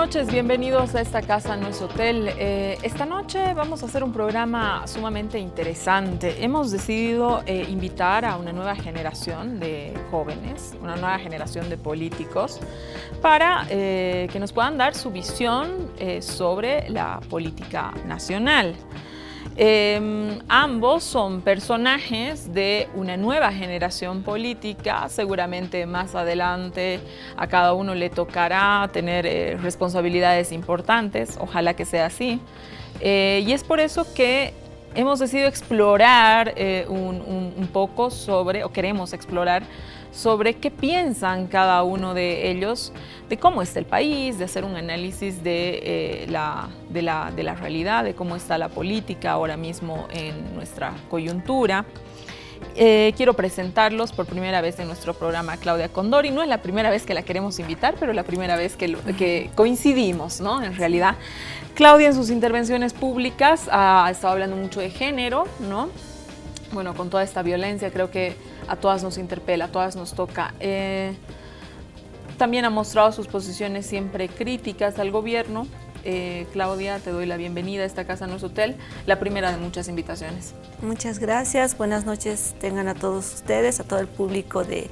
noches, bienvenidos a esta casa, no es hotel. Esta noche vamos a hacer un programa sumamente interesante. Hemos decidido invitar a una nueva generación de jóvenes, una nueva generación de políticos, para que nos puedan dar su visión sobre la política nacional. Ambos son personajes de una nueva generación política. Seguramente más adelante a cada uno le tocará tener responsabilidades importantes, ojalá que sea así. Y es por eso que hemos decidido explorar un poco sobre, o queremos explorar, sobre qué piensan cada uno de ellos, de cómo está el país, de hacer un análisis de la realidad, de cómo está la política ahora mismo en nuestra coyuntura. Quiero presentarlos por primera vez en nuestro programa a Claudia Condori. No es la primera vez que la queremos invitar, pero la primera vez que coincidimos, ¿no? En realidad, Claudia en sus intervenciones públicas ha estado hablando mucho de género, ¿no? Bueno, con toda esta violencia creo que a todas nos interpela, a todas nos toca. También ha mostrado sus posiciones siempre críticas al gobierno. Claudia, te doy la bienvenida a esta casa, no es hotel, la primera de muchas invitaciones. Muchas gracias, buenas noches tengan a todos ustedes, a todo el público de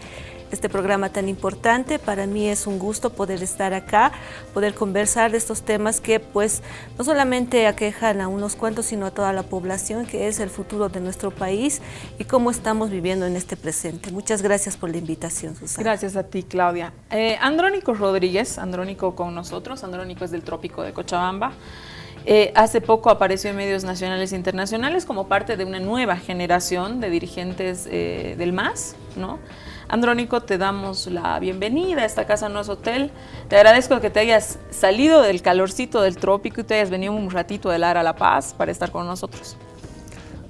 este programa tan importante. Para mí es un gusto poder estar acá, poder conversar de estos temas que pues no solamente aquejan a unos cuantos, sino a toda la población, que es el futuro de nuestro país y cómo estamos viviendo en este presente. Muchas gracias por la invitación, Susana. Gracias a ti, Claudia. Andrónico Rodríguez, Andrónico con nosotros, Andrónico es del Trópico de Cochabamba. Hace poco apareció en medios nacionales e internacionales como parte de una nueva generación de dirigentes del MAS, ¿no? Andrónico, te damos la bienvenida a esta casa, no es hotel. Te agradezco que te hayas salido del calorcito del trópico y te hayas venido un ratito de Lara a La Paz para estar con nosotros.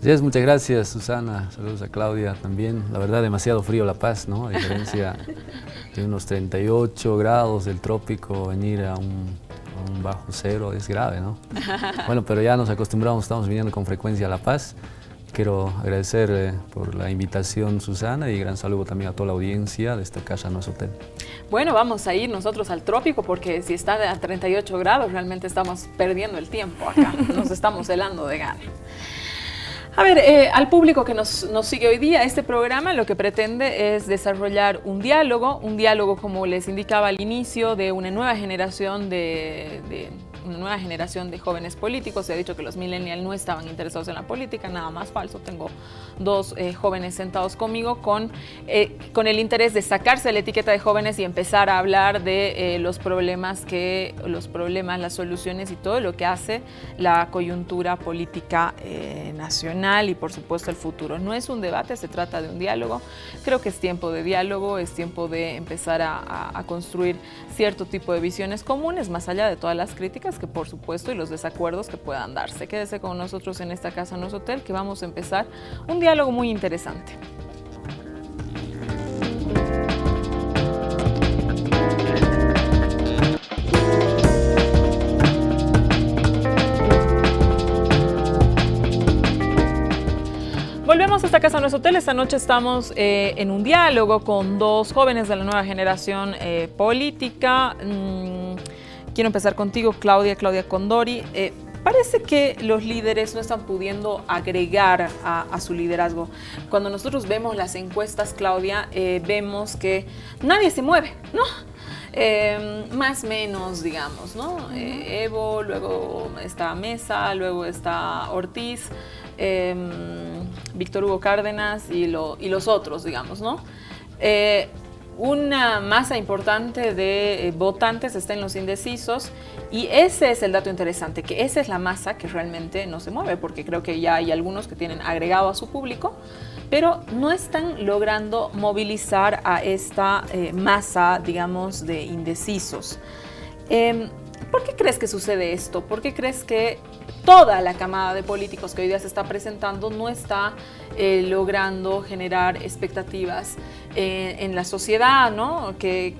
Yes, muchas gracias, Susana. Saludos a Claudia también. La verdad, demasiado frío La Paz, ¿no? A diferencia de unos 38 grados del trópico, venir a un bajo cero es grave, ¿no? Bueno, pero ya nos acostumbramos, estamos viniendo con frecuencia a La Paz. Quiero agradecer por la invitación, Susana, y gran saludo también a toda la audiencia de esta casa, no es hotel. Bueno, vamos a ir nosotros al trópico porque si está a 38 grados realmente estamos perdiendo el tiempo acá, nos estamos helando de gana. A ver, al público que nos sigue hoy día, este programa lo que pretende es desarrollar un diálogo como les indicaba al inicio, de una nueva generación de jóvenes políticos. Se ha dicho que los millennials no estaban interesados en la política, nada más falso. Tengo dos jóvenes sentados conmigo con el interés de sacarse la etiqueta de jóvenes y empezar a hablar de los problemas, las soluciones y todo lo que hace la coyuntura política nacional y por supuesto el futuro. No es un debate, se trata de un diálogo. Creo que es tiempo de diálogo, es tiempo de empezar a construir cierto tipo de visiones comunes, más allá de todas las críticas que por supuesto y los desacuerdos que puedan darse. Quédese con nosotros en esta casa, no es hotel, que vamos a empezar un diálogo muy interesante. Volvemos a esta casa, no es hotel. Esta noche estamos en un diálogo con dos jóvenes de la nueva generación política. Quiero empezar contigo, Claudia Condori. Parece que los líderes no están pudiendo agregar a su liderazgo. Cuando nosotros vemos las encuestas, Claudia, vemos que nadie se mueve, ¿no? Más o menos, digamos, ¿no? Evo, luego está Mesa, luego está Ortiz, Víctor Hugo Cárdenas y los otros, digamos, ¿no? Una masa importante de votantes está en los indecisos y ese es el dato interesante, que esa es la masa que realmente no se mueve, porque creo que ya hay algunos que tienen agregado a su público, pero no están logrando movilizar a esta masa, digamos, de indecisos. ¿Por qué crees que sucede esto? ¿Por qué crees que toda la camada de políticos que hoy día se está presentando no está logrando generar expectativas en la sociedad, ¿no? Que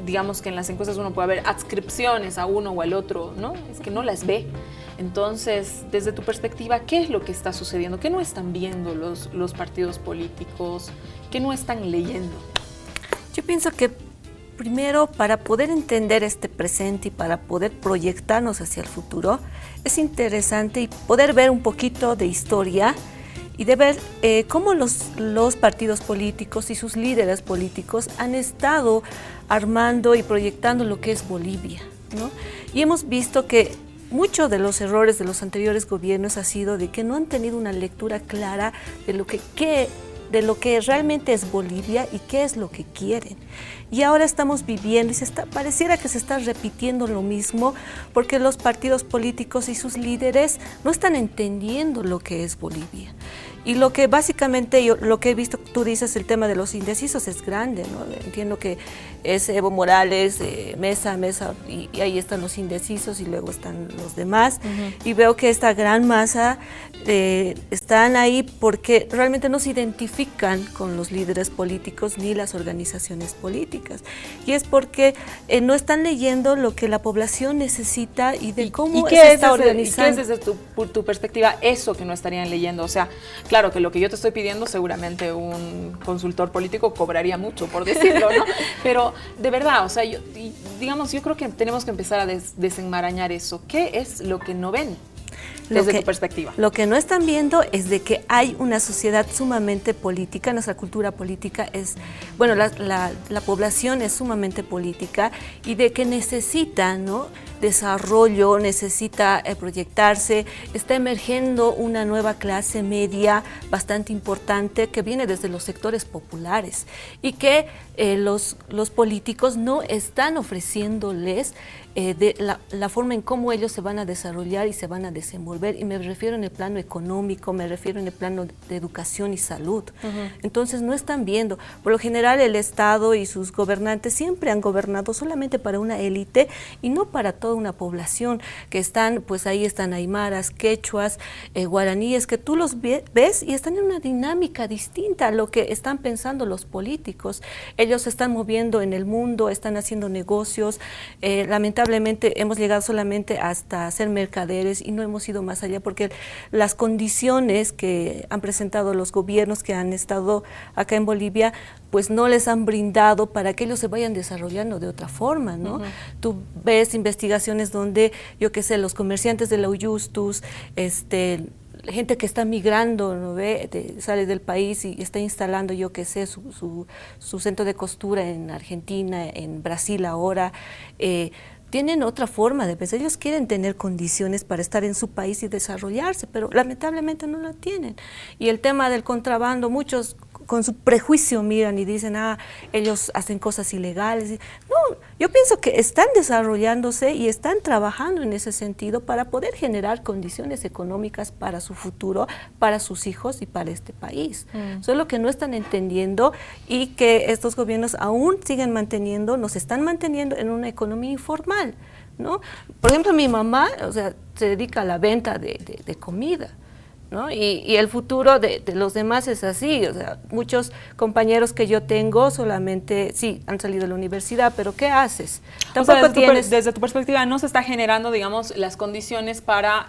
digamos que en las encuestas uno puede ver adscripciones a uno o al otro, ¿no? Es que no las ve. Entonces, desde tu perspectiva, ¿qué es lo que está sucediendo? ¿Qué no están viendo los partidos políticos? ¿Qué no están leyendo? Yo pienso que primero, para poder entender este presente y para poder proyectarnos hacia el futuro, es interesante y poder ver un poquito de historia y de ver cómo los partidos políticos y sus líderes políticos han estado armando y proyectando lo que es Bolivia, ¿no? Y hemos visto que muchos de los errores de los anteriores gobiernos ha sido de que no han tenido una lectura clara de lo que realmente es Bolivia y qué es lo que quieren. Y ahora estamos viviendo y pareciera que se está repitiendo lo mismo porque los partidos políticos y sus líderes no están entendiendo lo que es Bolivia. Y lo que básicamente lo que he visto, tú dices, el tema de los indecisos es grande, ¿no? Entiendo que es Evo Morales, Mesa, y ahí están los indecisos y luego están los demás. Y veo que esta gran masa están ahí porque realmente no se identifican con los líderes políticos ni las organizaciones políticas. Y es porque no están leyendo lo que la población necesita y de cómo se está organizando. ¿Y qué es desde tu perspectiva eso que no estarían leyendo? O sea, claro que lo que yo te estoy pidiendo seguramente un consultor político cobraría mucho por decirlo, ¿no? Pero de verdad, o sea, yo creo que tenemos que empezar a desenmarañar eso. ¿Qué es lo que no ven desde tu perspectiva? Lo que no están viendo es de que hay una sociedad sumamente política, nuestra cultura política es, bueno, la población es sumamente política y de que necesita, ¿no?, desarrollo, necesita proyectarse, está emergiendo una nueva clase media bastante importante que viene desde los sectores populares y que los políticos no están ofreciéndoles de la forma en cómo ellos se van a desarrollar y se van a desenvolver, y me refiero en el plano económico, me refiero en el plano de educación y salud. Entonces no están viendo. Por lo general el Estado y sus gobernantes siempre han gobernado solamente para una élite y no para toda una población que están, pues ahí están aymaras, quechuas, guaraníes, que tú los ves y están en una dinámica distinta a lo que están pensando los políticos. Ellos se están moviendo en el mundo, están haciendo negocios, lamentablemente hemos llegado solamente hasta ser mercaderes y no hemos ido más allá porque las condiciones que han presentado los gobiernos que han estado acá en Bolivia pues no les han brindado para que ellos se vayan desarrollando de otra forma, ¿no? Tú ves investigaciones donde, yo qué sé, los comerciantes de la Uyustus, gente que está migrando, ¿no ve? Sale del país y está instalando, yo qué sé, su centro de costura en Argentina, en Brasil ahora. Tienen otra forma de pensar. Ellos quieren tener condiciones para estar en su país y desarrollarse, pero lamentablemente no la tienen. Y el tema del contrabando, muchos con su prejuicio miran y dicen, ellos hacen cosas ilegales. No, yo pienso que están desarrollándose y están trabajando en ese sentido para poder generar condiciones económicas para su futuro, para sus hijos y para este país. Solo que no están entendiendo y que estos gobiernos aún siguen manteniendo, nos están manteniendo en una economía informal, ¿no? Por ejemplo, mi mamá, o sea, se dedica a la venta de comida, ¿no? Y el futuro de los demás es así, o sea, muchos compañeros que yo tengo solamente, sí, han salido de la universidad, pero ¿qué haces? Tampoco tienes... Desde tu perspectiva, no se está generando, digamos, las condiciones para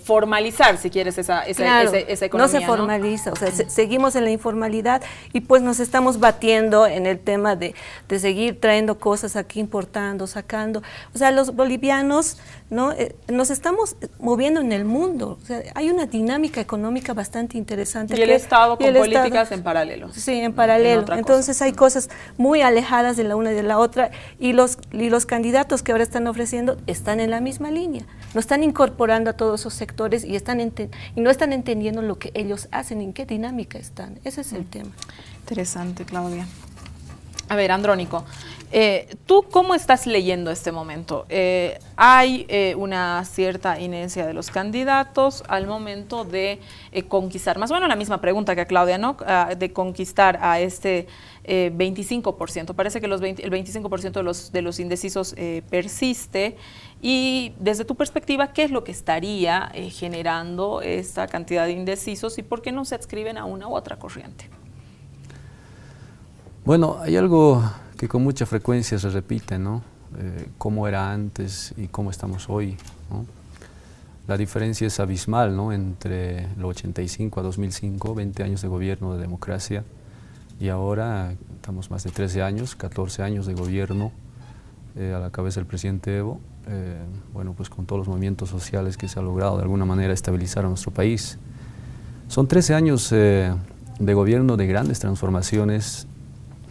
formalizar, si quieres, esa economía, no se formaliza, ¿no? O sea, seguimos en la informalidad y pues nos estamos batiendo en el tema de seguir trayendo cosas aquí, importando, sacando. O sea, los bolivianos, ¿no? Nos estamos moviendo en el mundo, o sea, hay una dinámica económica bastante interesante. Y el Estado con políticas en paralelo. Sí, en paralelo. Entonces hay cosas muy alejadas de la una y de la otra y los candidatos que ahora están ofreciendo están en la misma línea. No están incorporando a todos esos sectores y no están entendiendo lo que ellos hacen, en qué dinámica están. Ese es el tema. Interesante, Claudia. A ver, Andrónico, ¿tú cómo estás leyendo este momento? Hay una cierta inercia de los candidatos al momento de conquistar, más o menos la misma pregunta que a Claudia, ¿no? De conquistar a este 25%. Parece que el 25% de los indecisos persiste. Y desde tu perspectiva, ¿qué es lo que estaría generando esta cantidad de indecisos y por qué no se adscriben a una u otra corriente? Bueno, hay algo que con mucha frecuencia se repite, ¿no? Cómo era antes y cómo estamos hoy, ¿no? La diferencia es abismal, ¿no? Entre el 85 a 2005, 20 años de gobierno de democracia, y ahora estamos más de 13 años, 14 años de gobierno a la cabeza del presidente Evo, bueno, pues con todos los movimientos sociales que se ha logrado de alguna manera estabilizar a nuestro país. Son 13 años de gobierno de grandes transformaciones,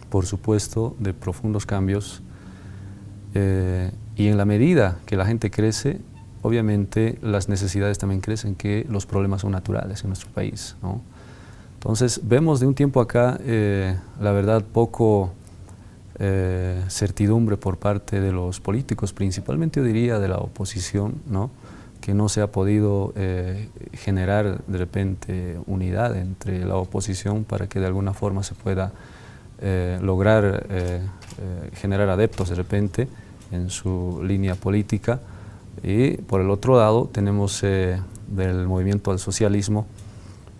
por supuesto, de profundos cambios, y en la medida que la gente crece, obviamente las necesidades también crecen, que los problemas son naturales en nuestro país, ¿no? Entonces vemos de un tiempo acá, la verdad, poco certidumbre por parte de los políticos, principalmente yo diría de la oposición, ¿no? Que no se ha podido generar de repente unidad entre la oposición para que de alguna forma se pueda lograr generar adeptos de repente en su línea política. Y por el otro lado tenemos del movimiento al socialismo,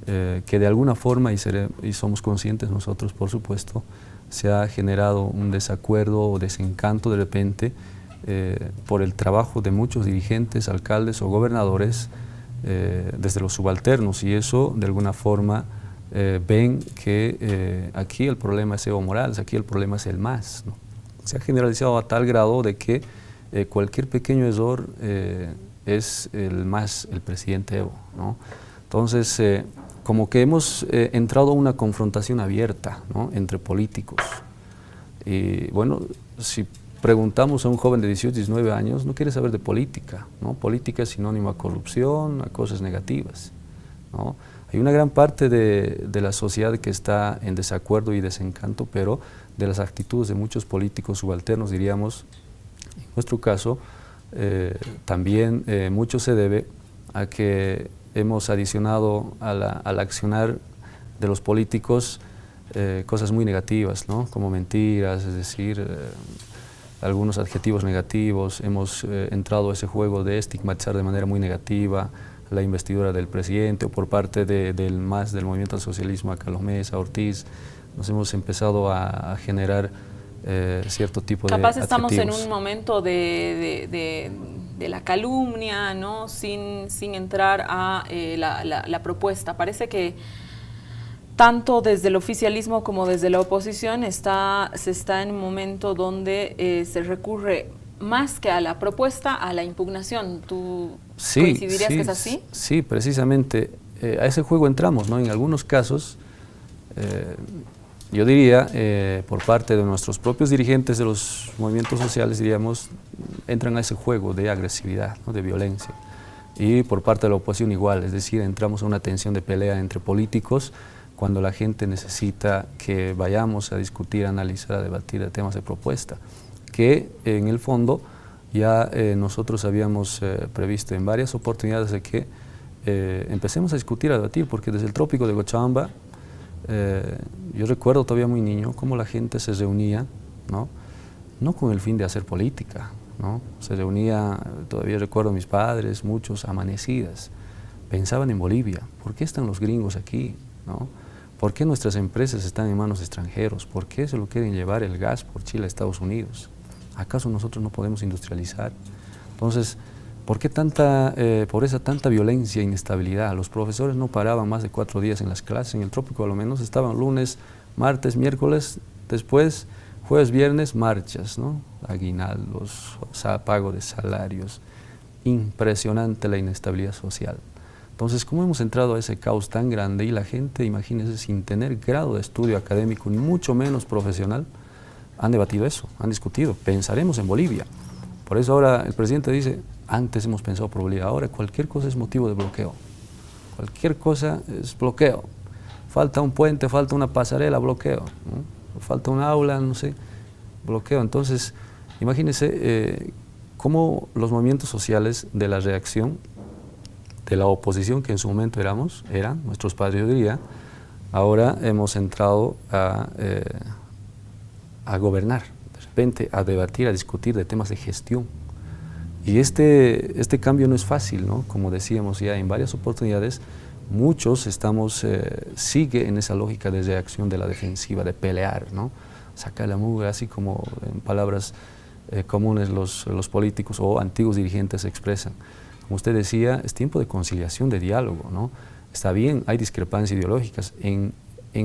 que de alguna forma, y somos conscientes nosotros por supuesto, se ha generado un desacuerdo o desencanto de repente por el trabajo de muchos dirigentes, alcaldes o gobernadores desde los subalternos, y eso de alguna forma ven que aquí el problema es Evo Morales, aquí el problema es el MAS, ¿no? Se ha generalizado a tal grado de que cualquier pequeño error es el MAS, el presidente Evo, ¿no? Entonces, como que hemos entrado a una confrontación abierta, ¿no? Entre políticos. Y bueno, si preguntamos a un joven de 18, 19 años, no quiere saber de política, ¿no? Política es sinónimo a corrupción, a cosas negativas, ¿no? Hay una gran parte de la sociedad que está en desacuerdo y desencanto, pero de las actitudes de muchos políticos subalternos, diríamos, en nuestro caso, también mucho se debe a que hemos adicionado al accionar de los políticos cosas muy negativas, ¿no? Como mentiras, es decir, algunos adjetivos negativos. Hemos entrado a ese juego de estigmatizar de manera muy negativa la investidura del presidente, o por parte del MAS, del Movimiento al Socialismo, a Carlos Mesa, a Ortiz. Nos hemos empezado a generar cierto tipo de adjetivos. Capaz estamos en un momento de la calumnia, ¿no? Sin entrar a la propuesta. Parece que tanto desde el oficialismo como desde la oposición se está en un momento donde se recurre más que a la propuesta, a la impugnación. ¿Tú coincidirías que es así? Sí, precisamente a ese juego entramos, ¿no? En algunos casos, yo diría, por parte de nuestros propios dirigentes de los movimientos sociales, diríamos, entran a ese juego de agresividad, ¿no? De violencia. Y por parte de la oposición igual, es decir, entramos a una tensión de pelea entre políticos cuando la gente necesita que vayamos a discutir, a analizar, a debatir de temas de propuesta, que en el fondo ya nosotros habíamos previsto en varias oportunidades de que empecemos a discutir, a debatir, porque desde el trópico de Cochabamba, yo recuerdo todavía muy niño cómo la gente se reunía, no con el fin de hacer política, ¿no? Se reunía, todavía recuerdo mis padres, muchos amanecidas, pensaban en Bolivia, ¿por qué están los gringos aquí, ¿no? ¿Por qué nuestras empresas están en manos de extranjeros? ¿Por qué se lo quieren llevar el gas por Chile a Estados Unidos? ¿Acaso nosotros no podemos industrializar? Entonces, ¿por qué por esa tanta violencia e inestabilidad? Los profesores no paraban más de 4 días en las clases, en el trópico a lo menos estaban lunes, martes, miércoles, después jueves, viernes, marchas, ¿no? Aguinaldos, pago de salarios. Impresionante la inestabilidad social. Entonces, ¿cómo hemos entrado a ese caos tan grande? Y la gente, imagínense, sin tener grado de estudio académico, ni mucho menos profesional, han debatido eso, han discutido. Pensaremos en Bolivia. Por eso ahora el presidente dice, antes hemos pensado por Bolivia, ahora cualquier cosa es motivo de bloqueo. Cualquier cosa es bloqueo. Falta un puente, falta una pasarela, bloqueo, ¿no? Falta un aula, no sé, bloqueo. Entonces, imagínense cómo los movimientos sociales de la reacción, de la oposición, que en su momento eran nuestros padres, yo diría, ahora hemos entrado a gobernar, de repente a debatir, a discutir de temas de gestión. Y este cambio no es fácil, ¿no? Como decíamos ya en varias oportunidades, muchos sigue en esa lógica de reacción de la defensiva, de pelear, ¿no? Sacar la mugre, así como en palabras comunes los políticos o antiguos dirigentes expresan. Como usted decía, es tiempo de conciliación, de diálogo, ¿no? Está bien, hay discrepancias ideológicas. En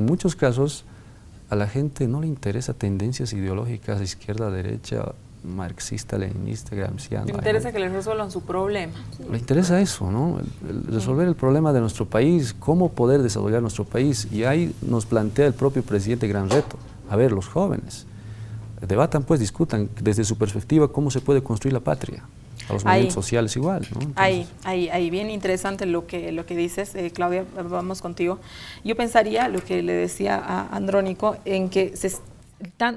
muchos casos a la gente no le interesa tendencias ideológicas de izquierda, derecha, marxista, leninista, gramsciano. Le interesa que les resuelvan su problema. Le interesa eso, ¿no? Resolver el problema de nuestro país, cómo poder desarrollar nuestro país. Y ahí nos plantea el propio presidente gran reto. A ver, los jóvenes, debatan, pues, discutan desde su perspectiva cómo se puede construir la patria. A los movimientos sociales igual, ¿no? Entonces, ahí, bien interesante lo que dices, Claudia, vamos contigo. Yo pensaría, lo que le decía a Andrónico, en que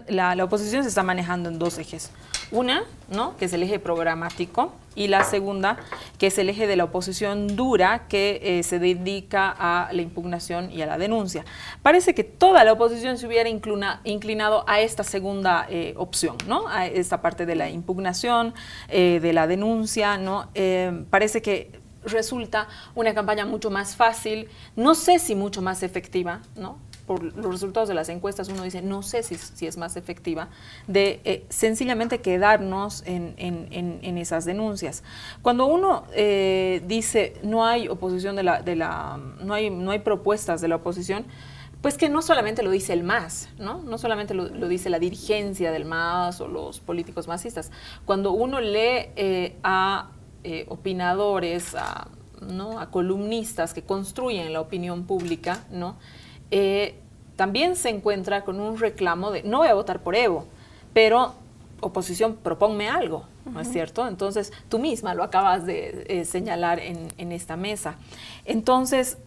la oposición se está manejando en dos ejes. Una, ¿no?, que es el eje programático, y la segunda, que es el eje de la oposición dura, que se dedica a la impugnación y a la denuncia. Parece que toda la oposición se hubiera inclinado a esta segunda opción, ¿no?, a esta parte de la impugnación, de la denuncia, ¿no? Parece que resulta una campaña mucho más fácil, no sé si mucho más efectiva, ¿no? Por los resultados de las encuestas uno dice, no sé si es más efectiva, de sencillamente quedarnos en esas denuncias. Cuando uno dice no hay oposición no hay propuestas de la oposición, pues que no solamente lo dice el MAS, ¿no? No solamente lo dice la dirigencia del MAS o los políticos masistas. Cuando uno lee a opinadores, ¿no?, a columnistas que construyen la opinión pública, ¿no?, también se encuentra con un reclamo de no voy a votar por Evo, pero oposición, propónme algo, ¿no es cierto? Entonces, tú misma lo acabas de señalar en esta mesa. Entonces,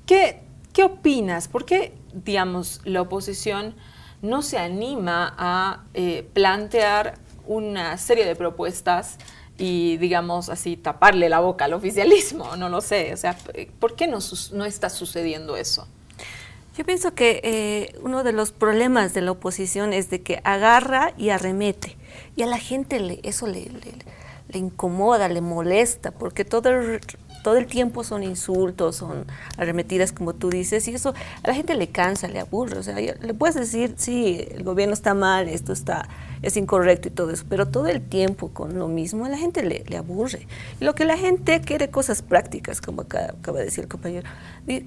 ¿qué opinas? ¿Por qué, digamos, la oposición no se anima a plantear una serie de propuestas y, digamos así, taparle la boca al oficialismo? No lo sé, o sea, ¿por qué no está sucediendo eso? Yo pienso que uno de los problemas de la oposición es de que agarra y arremete, y a la gente eso le incomoda, le molesta, porque todo el tiempo son insultos, son arremetidas, como tú dices, y eso a la gente le cansa, le aburre. O sea, le puedes decir, sí, el gobierno está mal, es incorrecto y todo eso, pero todo el tiempo con lo mismo a la gente le aburre. Y lo que la gente quiere, cosas prácticas, como acaba de decir el compañero,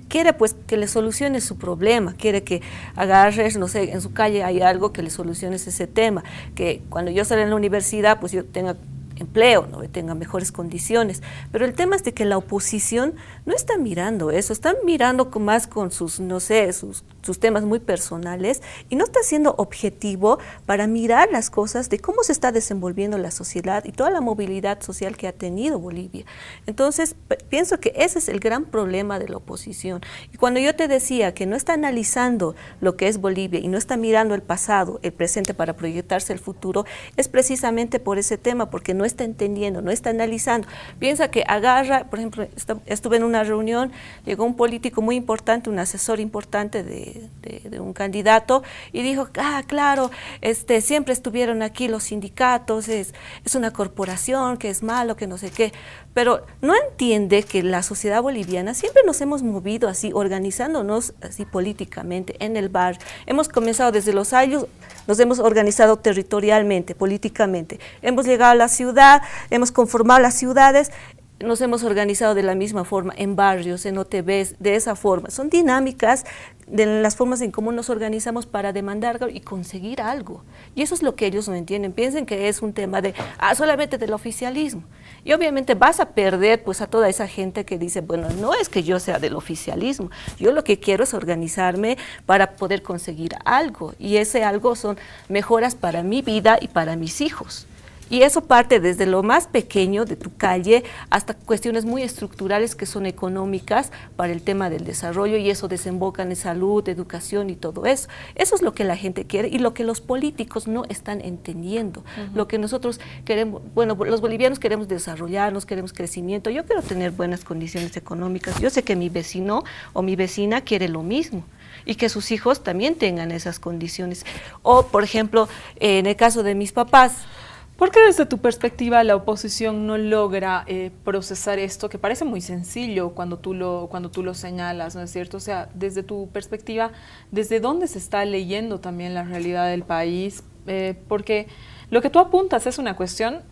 quiere pues que le soluciones su problema, quiere que agarres, no sé, en su calle hay algo que le soluciones ese tema, que cuando yo salga en la universidad pues yo tenga empleo, ¿no?, tenga mejores condiciones. Pero el tema es de que la oposición no está mirando eso, están mirando más con sus, no sé, sus temas muy personales, y no está siendo objetivo para mirar las cosas de cómo se está desenvolviendo la sociedad y toda la movilidad social que ha tenido Bolivia. Entonces, pienso que ese es el gran problema de la oposición. Y cuando yo te decía que no está analizando lo que es Bolivia y no está mirando el pasado, el presente para proyectarse el futuro, es precisamente por ese tema, porque no está entendiendo, no está analizando. Piensa que agarra, por ejemplo, estuve en una reunión, llegó un político muy importante, un asesor importante de un candidato, y dijo, claro, siempre estuvieron aquí los sindicatos, es una corporación, que es malo, que no sé qué, pero no entiende que la sociedad boliviana siempre nos hemos movido así, organizándonos así políticamente en el barrio. Hemos comenzado desde los años, nos hemos organizado territorialmente, políticamente, hemos llegado a la ciudad, hemos conformado las ciudades, nos hemos organizado de la misma forma en barrios, en OTBs, de esa forma. Son dinámicas de las formas en cómo nos organizamos para demandar y conseguir algo. Y eso es lo que ellos no entienden. Piensen que es un tema de solamente del oficialismo. Y obviamente vas a perder pues a toda esa gente que dice, bueno, no es que yo sea del oficialismo, yo lo que quiero es organizarme para poder conseguir algo. Y ese algo son mejoras para mi vida y para mis hijos. Y eso parte desde lo más pequeño de tu calle hasta cuestiones muy estructurales que son económicas para el tema del desarrollo, y eso desemboca en salud, educación y todo eso. Eso es lo que la gente quiere y lo que los políticos no están entendiendo. Lo que nosotros queremos, bueno, los bolivianos queremos desarrollarnos, queremos crecimiento. Yo quiero tener buenas condiciones económicas. Yo sé que mi vecino o mi vecina quiere lo mismo, y que sus hijos también tengan esas condiciones. O, por ejemplo, en el caso de mis papás, ¿por qué desde tu perspectiva la oposición no logra procesar esto, que parece muy sencillo cuando tú lo señalas, ¿no es cierto? O sea, desde tu perspectiva, ¿desde dónde se está leyendo también la realidad del país? Porque lo que tú apuntas es una cuestión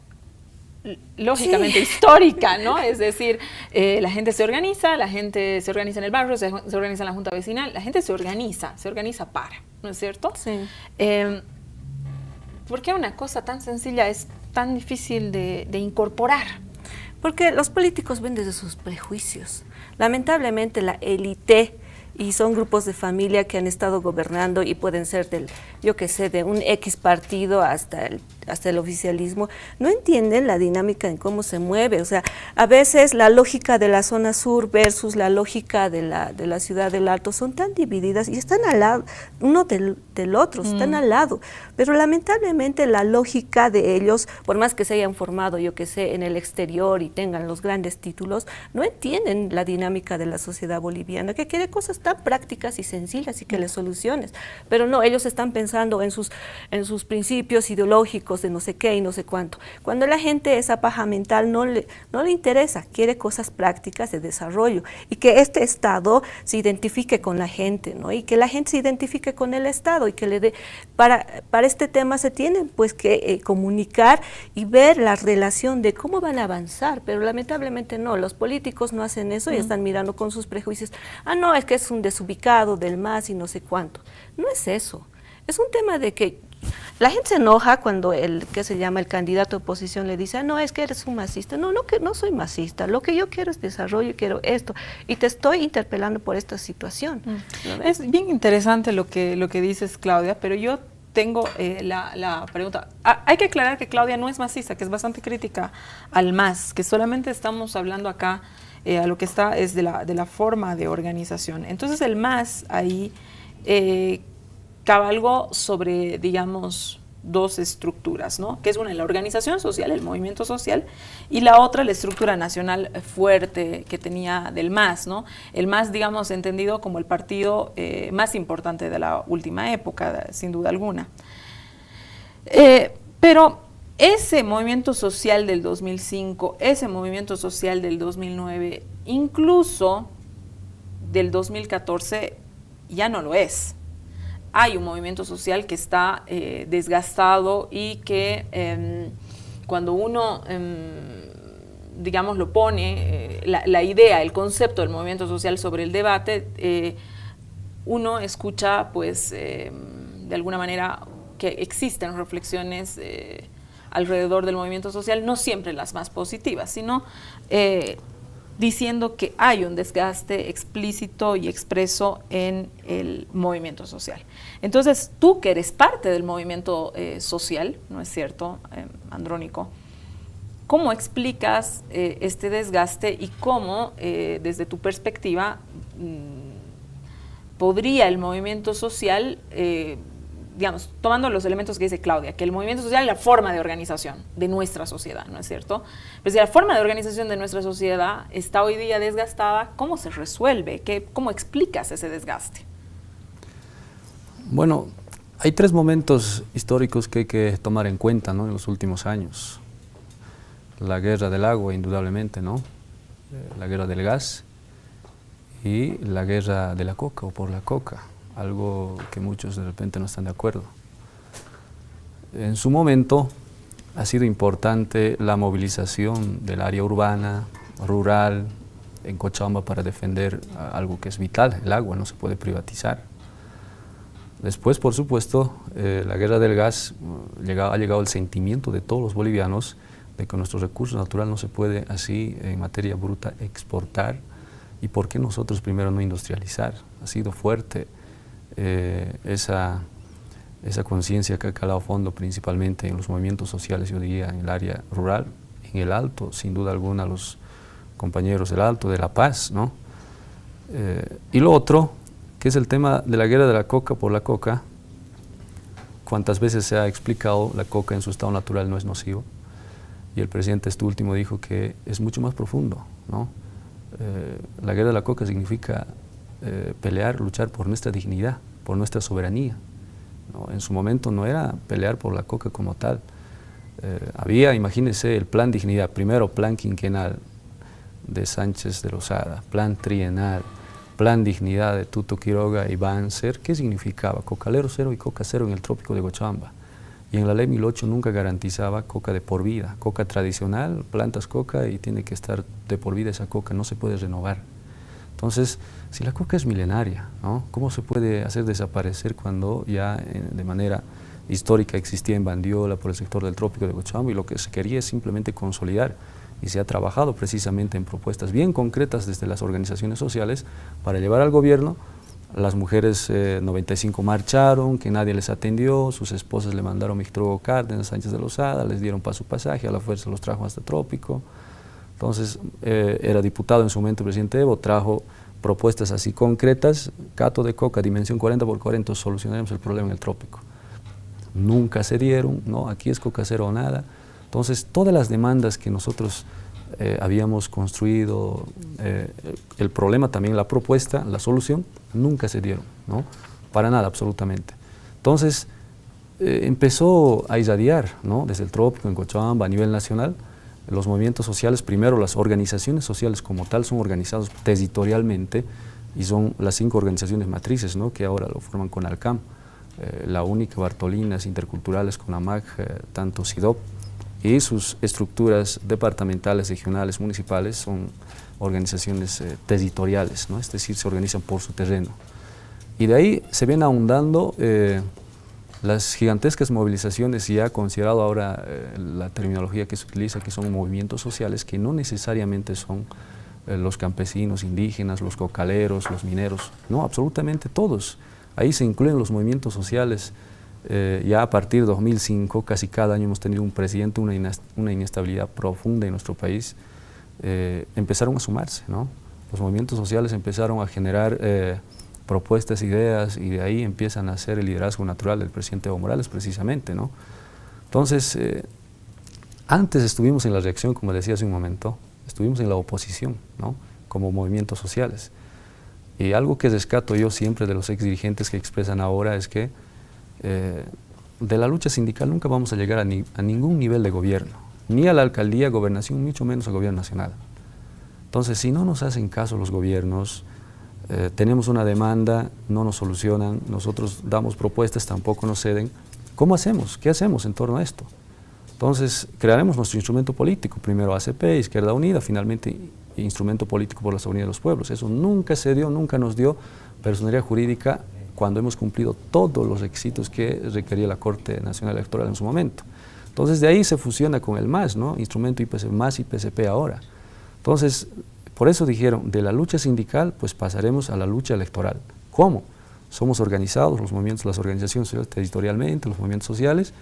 lógicamente histórica, ¿no? Es decir, la gente se organiza en el barrio, se organiza en la junta vecinal, la gente se organiza para, ¿no es cierto? Sí. ¿Por qué una cosa tan sencilla es tan difícil de incorporar? Porque los políticos ven desde sus prejuicios. Lamentablemente la élite, y son grupos de familia que han estado gobernando y pueden ser del, yo qué sé, de un X partido hasta el oficialismo, no entienden la dinámica en cómo se mueve. O sea, a veces la lógica de la zona sur versus la lógica de la ciudad del Alto son tan divididas y están al lado, uno del otro, están al lado. Pero lamentablemente la lógica de ellos, por más que se hayan formado, yo qué sé, en el exterior y tengan los grandes títulos, no entienden la dinámica de la sociedad boliviana, que quiere cosas tan prácticas y sencillas y que les soluciones. Pero no, ellos están pensando en sus principios ideológicos de no sé qué y no sé cuánto. Cuando la gente esa paja mental no le interesa, quiere cosas prácticas de desarrollo y que este Estado se identifique con la gente, ¿no? Y que la gente se identifique con el Estado y que le dé, para este tema se tienen pues que comunicar y ver la relación de cómo van a avanzar, pero lamentablemente no, los políticos no hacen eso y están mirando con sus prejuicios. Ah, no, es que es un desubicado del MAS y no sé cuánto. No es eso. Es un tema de que la gente se enoja cuando el candidato de oposición le dice, no, es que eres un masista. No, que no soy masista. Lo que yo quiero es desarrollo, quiero esto. Y te estoy interpelando por esta situación. ¿No ves? Es bien interesante lo que dices, Claudia, pero yo tengo la pregunta. Hay que aclarar que Claudia no es masista, que es bastante crítica al MAS, que solamente estamos hablando acá a lo que está es de la forma de organización. Entonces el MAS ahí cabalgó sobre, digamos, dos estructuras, ¿no? Que es una, la organización social, el movimiento social, y la otra, la estructura nacional fuerte que tenía del MAS, ¿no? El MAS, digamos, entendido como el partido más importante de la última época, sin duda alguna. Pero ese movimiento social del 2005, ese movimiento social del 2009, incluso del 2014, ya no lo es. Hay un movimiento social que está desgastado y que cuando uno, digamos, lo pone, la idea, el concepto del movimiento social sobre el debate, uno escucha, pues, de alguna manera que existen reflexiones alrededor del movimiento social, no siempre las más positivas, sino diciendo que hay un desgaste explícito y expreso en el movimiento social. Entonces, tú que eres parte del movimiento social, ¿no es cierto, Andrónico? ¿Cómo explicas este desgaste y cómo, desde tu perspectiva, podría el movimiento social, digamos, tomando los elementos que dice Claudia, que el movimiento social es la forma de organización de nuestra sociedad, ¿no es cierto? Pero si la forma de organización de nuestra sociedad está hoy día desgastada, ¿cómo se resuelve? ¿Cómo explicas ese desgaste? Bueno, hay tres momentos históricos que hay que tomar en cuenta, ¿no? En los últimos años. La guerra del agua, indudablemente, ¿no? La guerra del gas y la guerra de la coca o por la coca. Algo que muchos de repente no están de acuerdo. En su momento ha sido importante la movilización del área urbana, rural, en Cochabamba para defender algo que es vital, el agua, no se puede privatizar. Después, por supuesto, la guerra del gas, ha llegado el sentimiento de todos los bolivianos de que nuestro recurso natural no se puede así en materia bruta exportar y por qué nosotros primero no industrializar. Ha sido fuerte esa conciencia que ha calado fondo principalmente en los movimientos sociales, yo diría, en el área rural, en el Alto, sin duda alguna, los compañeros del Alto, de La Paz, ¿no? Y lo otro, que es el tema de la guerra de la coca por la coca. Cuántas veces se ha explicado, la coca en su estado natural no es nocivo, y el presidente último dijo que es mucho más profundo, ¿no? La guerra de la coca significa pelear, luchar por nuestra dignidad, por nuestra soberanía, ¿no? En su momento no era pelear por la coca como tal. Había, imagínense, el plan dignidad, primero plan quinquenal de Sánchez de Lozada, plan trienal, plan dignidad de Tuto Quiroga y Banzer. ¿Qué significaba? Cocalero cero y coca cero en el trópico de Cochabamba. y en la ley 1008 nunca garantizaba coca de por vida. Coca tradicional, plantas coca y tiene que estar de por vida esa coca, no se puede renovar. Entonces, si la coca es milenaria, ¿no? ¿Cómo se puede hacer desaparecer cuando ya de manera histórica existía en Bandiola por el sector del trópico de Cochabamba y lo que se quería es simplemente consolidar? Y se ha trabajado precisamente en propuestas bien concretas desde las organizaciones sociales para llevar al gobierno. Las mujeres 95 marcharon, que nadie les atendió, sus esposas le mandaron Mixtrugo Cárdenas, Sánchez de Lozada, les dieron paso pasaje, a la fuerza los trajo hasta Trópico. Entonces, era diputado en su momento el presidente Evo, trajo propuestas así concretas, cato de coca, dimensión 40x40, solucionaremos el problema en el Trópico. Nunca se dieron, ¿no? Aquí es coca cero o nada. Entonces, todas las demandas que nosotros habíamos construido, el problema también, la propuesta, la solución, nunca se dieron, ¿no? Para nada, absolutamente. Entonces, empezó a irradiar, ¿no? Desde el Trópico, en Cochabamba, a nivel nacional, los movimientos sociales. Primero, las organizaciones sociales como tal son organizadas territorialmente y son las 5 organizaciones matrices, ¿no? Que ahora lo forman con Alcam, la única, Bartolinas, Interculturales, CONAMAC, tanto SIDOP, y sus estructuras departamentales, regionales, municipales son organizaciones territoriales, ¿no? Es decir, se organizan por su terreno. Y de ahí se ven ahondando las gigantescas movilizaciones, ya considerado ahora la terminología que se utiliza, que son movimientos sociales, que no necesariamente son los campesinos, indígenas, los cocaleros, los mineros, no, absolutamente todos. Ahí se incluyen los movimientos sociales. Ya a partir de 2005, casi cada año hemos tenido un presidente, una inestabilidad profunda en nuestro país, empezaron a sumarse, ¿no? Los movimientos sociales empezaron a generar propuestas, ideas, y de ahí empiezan a nacer el liderazgo natural del presidente Evo Morales, precisamente, ¿no? Entonces, antes estuvimos en la reacción, como decía hace un momento, estuvimos en la oposición, ¿no? Como movimientos sociales. Y algo que rescato yo siempre de los exdirigentes que expresan ahora es que de la lucha sindical nunca vamos a llegar a ningún nivel de gobierno, ni a la alcaldía, gobernación, mucho menos al gobierno nacional. Entonces, si no nos hacen caso los gobiernos, tenemos una demanda, no nos solucionan, nosotros damos propuestas, tampoco nos ceden, ¿cómo hacemos? ¿Qué hacemos en torno a esto? Entonces, crearemos nuestro instrumento político, primero ACP, Izquierda Unida, finalmente instrumento político por la soberanía de los pueblos. Eso nunca se dio, nunca nos dio personería jurídica cuando hemos cumplido todos los requisitos que requería la Corte Nacional Electoral en su momento. Entonces, de ahí se fusiona con el MAS, ¿no? Instrumento IPC, MAS y PCP ahora. Entonces, por eso dijeron, de la lucha sindical, pues pasaremos a la lucha electoral. ¿Cómo? Somos organizados, los movimientos, las organizaciones sociales territorialmente, los movimientos sociales.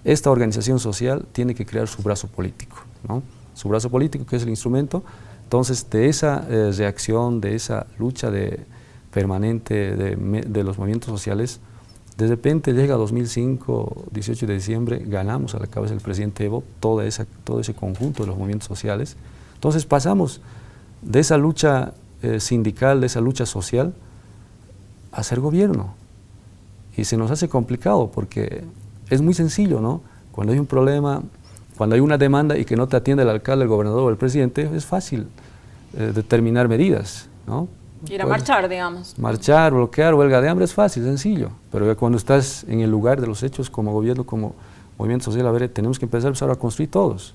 Esta organización social tiene que crear su brazo político, ¿no? Su brazo político, que es el instrumento. Entonces, de esa reacción, de esa lucha permanente de los movimientos sociales, de repente llega 2005, 18 de diciembre, ganamos a la cabeza del presidente Evo todo ese conjunto de los movimientos sociales. Entonces pasamos de esa lucha sindical, de esa lucha social, a ser gobierno. Y se nos hace complicado porque es muy sencillo, ¿no? Cuando hay un problema, cuando hay una demanda y que no te atiende el alcalde, el gobernador o el presidente, es fácil determinar medidas, ¿no? Ir a marchar, digamos. Marchar, bloquear, huelga de hambre es fácil, sencillo, pero cuando estás en el lugar de los hechos como gobierno, como movimiento social, a ver, tenemos que empezar a construir todos.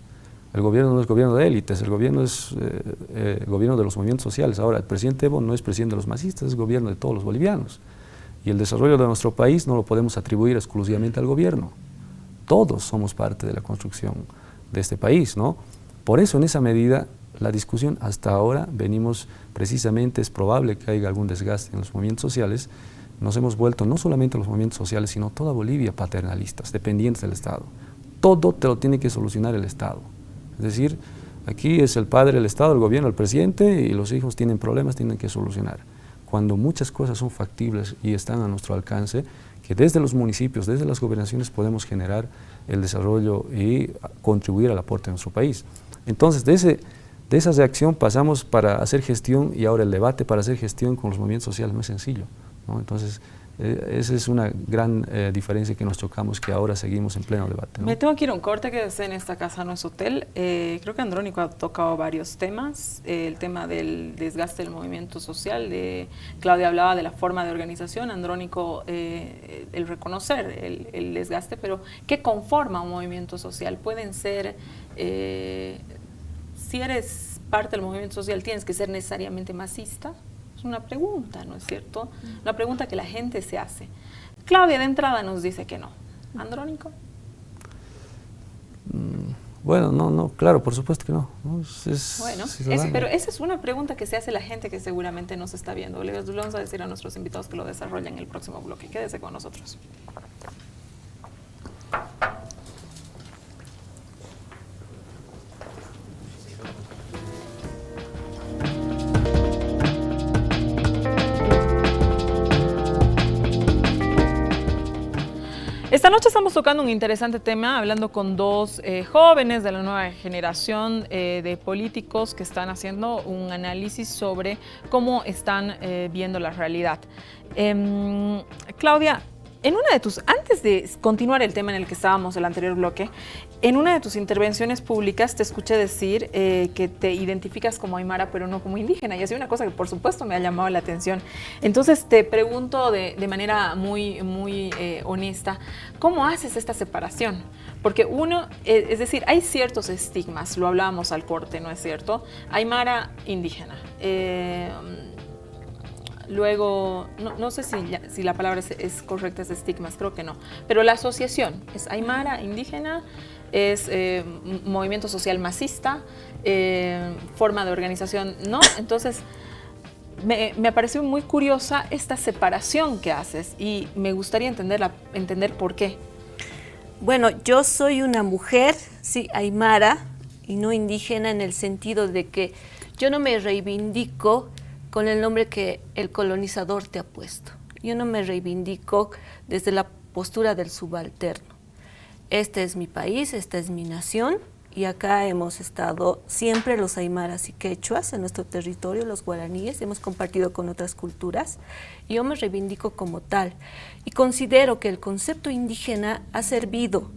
El gobierno no es gobierno de élites, el gobierno es gobierno de los movimientos sociales. Ahora, el presidente Evo no es presidente de los masistas, es gobierno de todos los bolivianos. Y el desarrollo de nuestro país no lo podemos atribuir exclusivamente al gobierno. Todos somos parte de la construcción de este país, ¿no? Por eso, en esa medida, la discusión hasta ahora venimos precisamente, es probable que haya algún desgaste en los movimientos sociales, nos hemos vuelto no solamente los movimientos sociales, sino toda Bolivia paternalistas, dependientes del Estado. Todo te lo tiene que solucionar el Estado. Es decir, aquí es el padre, el Estado, el gobierno, el presidente, y los hijos tienen problemas, tienen que solucionar. Cuando muchas cosas son factibles y están a nuestro alcance, que desde los municipios, desde las gobernaciones podemos generar el desarrollo y contribuir al aporte de nuestro país. Entonces, de esa reacción pasamos para hacer gestión, y ahora el debate para hacer gestión con los movimientos sociales no es sencillo, ¿no? Entonces, Esa es una gran diferencia que nos chocamos, que ahora seguimos en pleno debate, ¿no? Me tengo que ir a un corte, que en esta casa no es hotel. Creo que Andrónico ha tocado varios temas. El tema del desgaste del movimiento social. Claudia hablaba de la forma de organización. Andrónico, el reconocer el desgaste, pero ¿qué conforma un movimiento social? Pueden ser, si eres parte del movimiento social, ¿tienes que ser necesariamente masista? Es una pregunta, ¿no es cierto? Una pregunta que la gente se hace. Claudia de entrada nos dice que no. ¿Andrónico? Bueno, no, claro, por supuesto que no. Pero esa es una pregunta que se hace la gente que seguramente nos está viendo. Le vamos a decir a nuestros invitados que lo desarrollen en el próximo bloque. Quédese con nosotros. Esta noche estamos tocando un interesante tema, hablando con dos jóvenes de la nueva generación de políticos que están haciendo un análisis sobre cómo están viendo la realidad. Claudia, antes de continuar el tema en el que estábamos el anterior bloque, en una de tus intervenciones públicas te escuché decir que te identificas como aymara, pero no como indígena, y ha sido una cosa que por supuesto me ha llamado la atención. Entonces te pregunto de manera muy honesta, ¿cómo haces esta separación? Porque es decir, hay ciertos estigmas, lo hablábamos al corte, ¿no es cierto? Aymara, indígena. Luego, no sé si la palabra es correcta, es estigmas, creo que no. Pero la asociación es aymara, indígena, es movimiento social masista, forma de organización, ¿no? Entonces, me pareció muy curiosa esta separación que haces y me gustaría entender por qué. Bueno, yo soy una mujer, sí, aymara, y no indígena, en el sentido de que yo no me reivindico con el nombre que el colonizador te ha puesto. Yo no me reivindico desde la postura del subalterno. Este es mi país, esta es mi nación, y acá hemos estado siempre los aymaras y quechuas en nuestro territorio, los guaraníes, hemos compartido con otras culturas, y yo me reivindico como tal. Y considero que el concepto indígena ha servido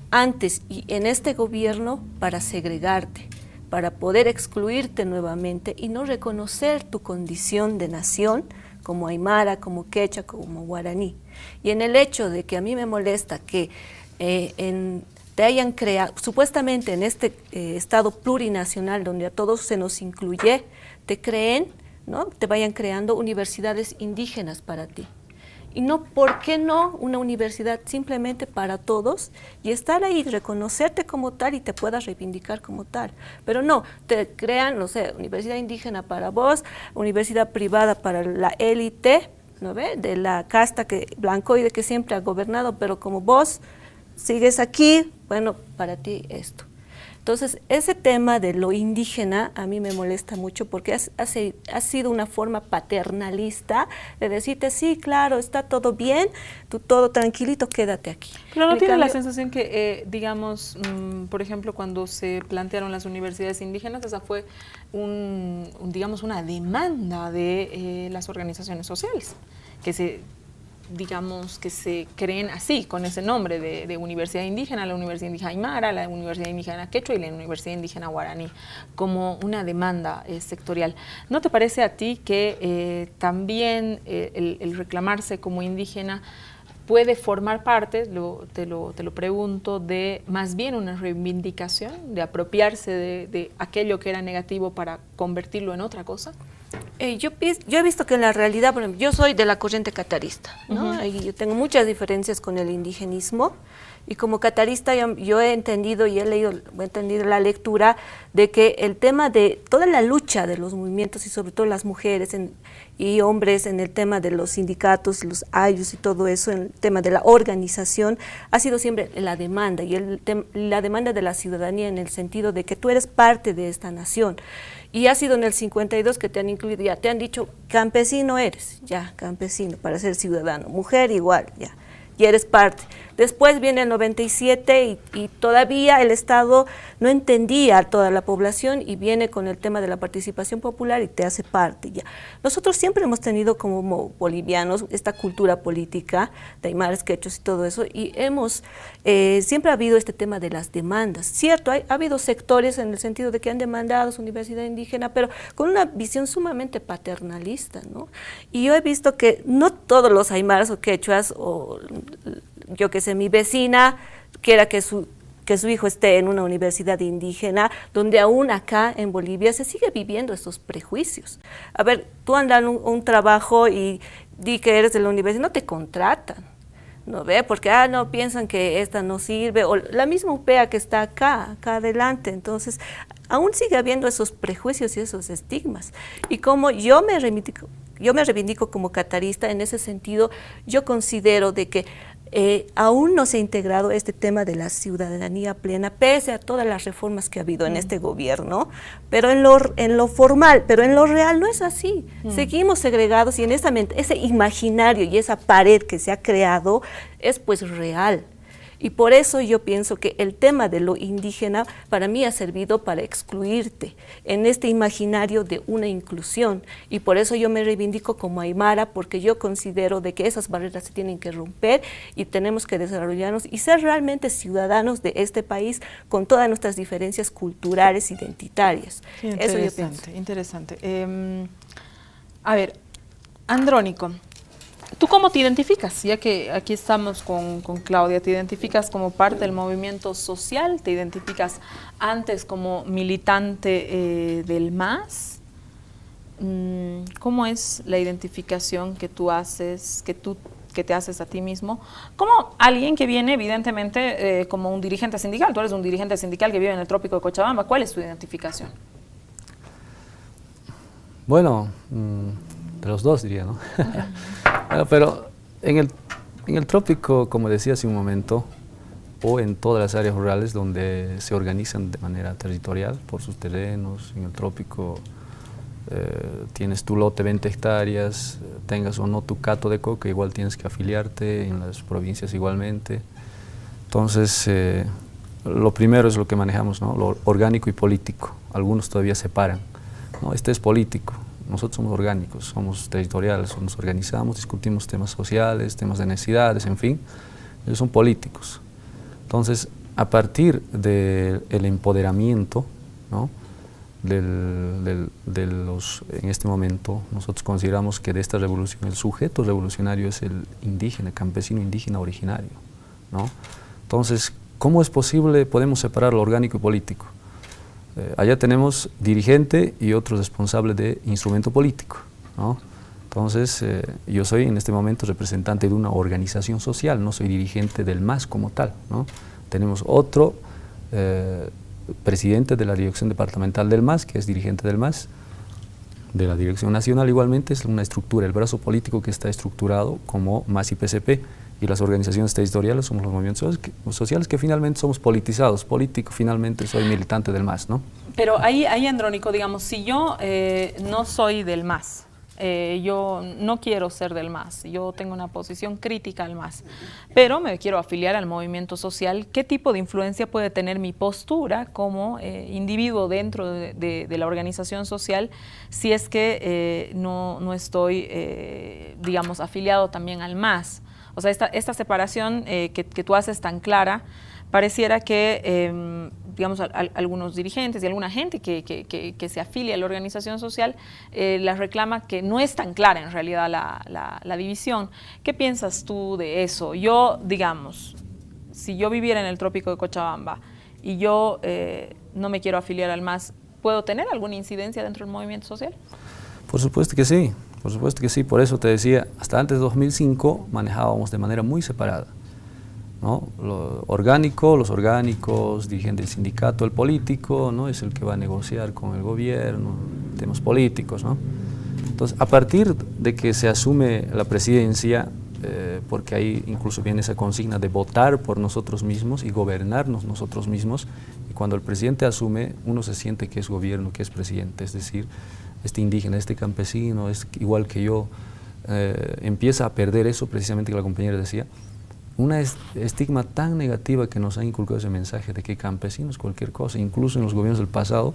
antes y en este gobierno para segregarte, para poder excluirte nuevamente y no reconocer tu condición de nación como aymara, como quechua, como guaraní. Y en el hecho de que a mí me molesta que te hayan creado, supuestamente en este Estado plurinacional donde a todos se nos incluye, te creen, ¿no? Te vayan creando universidades indígenas para ti. Y no, ¿por qué no una universidad simplemente para todos y estar ahí, reconocerte como tal y te puedas reivindicar como tal? Pero no, te crean, no sé, universidad indígena para vos, universidad privada para la élite, ¿no ve? De la casta blancoide que siempre ha gobernado, pero como vos sigues aquí, bueno, para ti esto. Entonces, ese tema de lo indígena a mí me molesta mucho porque ha sido una forma paternalista de decirte, sí, claro, está todo bien, tú todo tranquilito, quédate aquí. Pero ¿no tienes la sensación que, digamos, por ejemplo, cuando se plantearon las universidades indígenas, esa fue digamos, una demanda de las organizaciones sociales, que se creen así, con ese nombre de Universidad Indígena, la Universidad Indígena Aymara, la Universidad Indígena Quechua y la Universidad Indígena Guaraní, como una demanda sectorial. ¿No te parece a ti que también el reclamarse como indígena puede formar parte, te lo pregunto, de más bien una reivindicación, de apropiarse de aquello que era negativo para convertirlo en otra cosa? Yo he visto que en la realidad, por ejemplo, yo soy de la corriente catarista, ¿no? Y yo tengo muchas diferencias con el indigenismo, y como catarista yo he entendido y he entendido la lectura de que el tema de toda la lucha de los movimientos y sobre todo las mujeres y hombres en el tema de los sindicatos, los ayus y todo eso, en el tema de la organización, ha sido siempre la demanda y la demanda de la ciudadanía en el sentido de que tú eres parte de esta nación. Y ha sido en el 52 que te han incluido, ya te han dicho, campesino eres, ya, campesino, para ser ciudadano, mujer igual, ya, y eres parte. Después viene el 97 y todavía el Estado no entendía a toda la población y viene con el tema de la participación popular y te hace parte ya. Nosotros siempre hemos tenido como bolivianos esta cultura política de aymaras, quechos y todo eso, y siempre ha habido este tema de las demandas. Cierto, ha habido sectores en el sentido de que han demandado su universidad indígena, pero con una visión sumamente paternalista, ¿no? Y yo he visto que no todos los aymaras o quechuas, o yo que sé, mi vecina quiera que su hijo esté en una universidad indígena, donde aún acá en Bolivia se sigue viviendo estos prejuicios. A ver, tú andas en un trabajo y di que eres de la universidad, no te contratan, ¿no ve? Porque, no, piensan que esta no sirve, o la misma UPEA que está acá adelante. Entonces, aún sigue habiendo esos prejuicios y esos estigmas. Y como yo me reivindico como catarista, en ese sentido, yo considero de que aún no se ha integrado este tema de la ciudadanía plena, pese a todas las reformas que ha habido en este gobierno, pero en lo formal, pero en lo real no es así. Seguimos segregados y en ese imaginario y esa pared que se ha creado es pues real. Y por eso yo pienso que el tema de lo indígena para mí ha servido para excluirte en este imaginario de una inclusión. Y por eso yo me reivindico como aymara, porque yo considero de que esas barreras se tienen que romper y tenemos que desarrollarnos y ser realmente ciudadanos de este país con todas nuestras diferencias culturales, identitarias. Eso yo pienso. Interesante. A ver, Andrónico, ¿tú cómo te identificas? Ya que aquí estamos con Claudia, ¿te identificas como parte del movimiento social? ¿Te identificas antes como militante del MAS? ¿Cómo es la identificación que tú haces, que te haces a ti mismo? Como alguien que viene, evidentemente, como un dirigente sindical. Tú eres un dirigente sindical que vive en el trópico de Cochabamba. ¿Cuál es tu identificación? Bueno, de los dos diría, ¿no? Bueno, pero en el trópico, como decía hace un momento, o en todas las áreas rurales donde se organizan de manera territorial por sus terrenos, en el trópico tienes tu lote 20 hectáreas, tengas o no tu cato de coca, igual tienes que afiliarte, en las provincias igualmente. Entonces, lo primero es lo que manejamos, ¿no? Lo orgánico y político. Algunos todavía separan, ¿no? Este es político. Nosotros somos orgánicos, somos territoriales, nos organizamos, discutimos temas sociales, temas de necesidades, en fin, ellos son políticos. Entonces, a partir del empoderamiento, ¿no? En este momento, nosotros consideramos que de esta revolución el sujeto revolucionario es el indígena, campesino indígena originario, ¿no? Entonces, ¿cómo es posible, podemos separar lo orgánico y político? Allá tenemos dirigente y otro responsable de instrumento político, ¿no? Entonces, yo soy en este momento representante de una organización social, no soy dirigente del MAS como tal, ¿no? Tenemos otro presidente de la dirección departamental del MAS, que es dirigente del MAS, de la dirección nacional igualmente, es una estructura, el brazo político que está estructurado como MAS y PCP, y las organizaciones territoriales somos los movimientos sociales que finalmente somos politizados. Político, finalmente soy militante del MAS, ¿no? Pero ahí Andrónico, digamos, si yo no soy del MAS, yo no quiero ser del MAS, yo tengo una posición crítica al MAS, pero me quiero afiliar al movimiento social, ¿qué tipo de influencia puede tener mi postura como individuo dentro de la organización social si es que no estoy, digamos, afiliado también al MAS? O sea, esta separación que tú haces tan clara, pareciera que, digamos, algunos dirigentes y alguna gente que se afilia a la organización social la reclama que no es tan clara en realidad la división. ¿Qué piensas tú de eso? Yo, digamos, si yo viviera en el trópico de Cochabamba y yo no me quiero afiliar al MAS, ¿puedo tener alguna incidencia dentro del movimiento social? Por supuesto que sí. Por supuesto que sí, por eso te decía, hasta antes de 2005 manejábamos de manera muy separada, ¿no? Los orgánicos, dirigente del sindicato, el político, ¿no? Es el que va a negociar con el gobierno, temas políticos, ¿no? Entonces, a partir de que se asume la presidencia, porque ahí incluso viene esa consigna de votar por nosotros mismos y gobernarnos nosotros mismos, y cuando el presidente asume, uno se siente que es gobierno, que es presidente, es decir, este indígena, este campesino, es igual que yo, empieza a perder eso, precisamente que la compañera decía, una estigma tan negativa que nos ha inculcado ese mensaje de que campesinos cualquier cosa, incluso en los gobiernos del pasado,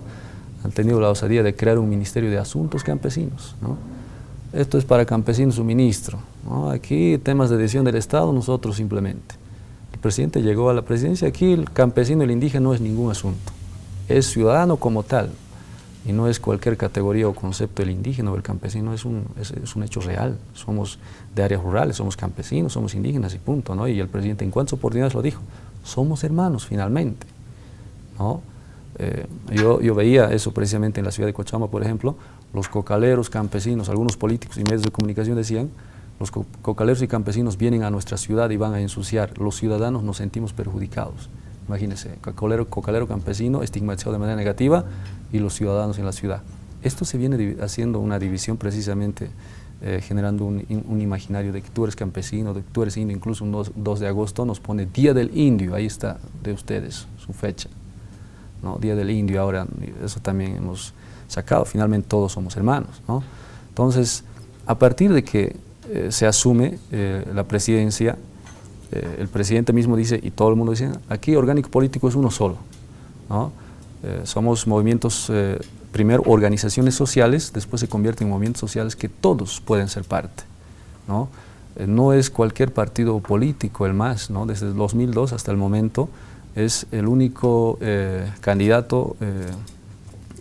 han tenido la osadía de crear un ministerio de asuntos campesinos, ¿no? Esto es para campesinos su ministro, ¿no? Aquí temas de decisión del Estado, nosotros simplemente. El presidente llegó a la presidencia, aquí el campesino y el indígena no es ningún asunto, es ciudadano como tal, y no es cualquier categoría o concepto del indígena o del campesino, es un hecho real. Somos de áreas rurales, somos campesinos, somos indígenas y punto, ¿no? Y el presidente en cuantas oportunidades lo dijo, somos hermanos finalmente, ¿no? Yo veía eso precisamente en la ciudad de Cochabamba, por ejemplo, los cocaleros, campesinos, algunos políticos y medios de comunicación decían, los cocaleros y campesinos vienen a nuestra ciudad y van a ensuciar, los ciudadanos nos sentimos perjudicados. Imagínense, cocalero campesino estigmatizado de manera negativa y los ciudadanos en la ciudad. Esto se viene haciendo una división precisamente, generando un imaginario de que tú eres campesino, de que tú eres indio. Incluso un 2 de agosto nos pone Día del Indio, ahí está de ustedes su fecha, ¿no? Día del Indio, ahora eso también hemos sacado, finalmente todos somos hermanos, ¿no? Entonces, a partir de que se asume la presidencia, el presidente mismo dice, y todo el mundo dice, aquí orgánico político es uno solo, ¿no? Somos movimientos, primero organizaciones sociales, después se convierten en movimientos sociales que todos pueden ser parte, ¿no? No es cualquier partido político el MAS, ¿no? Desde el 2002 hasta el momento es el único candidato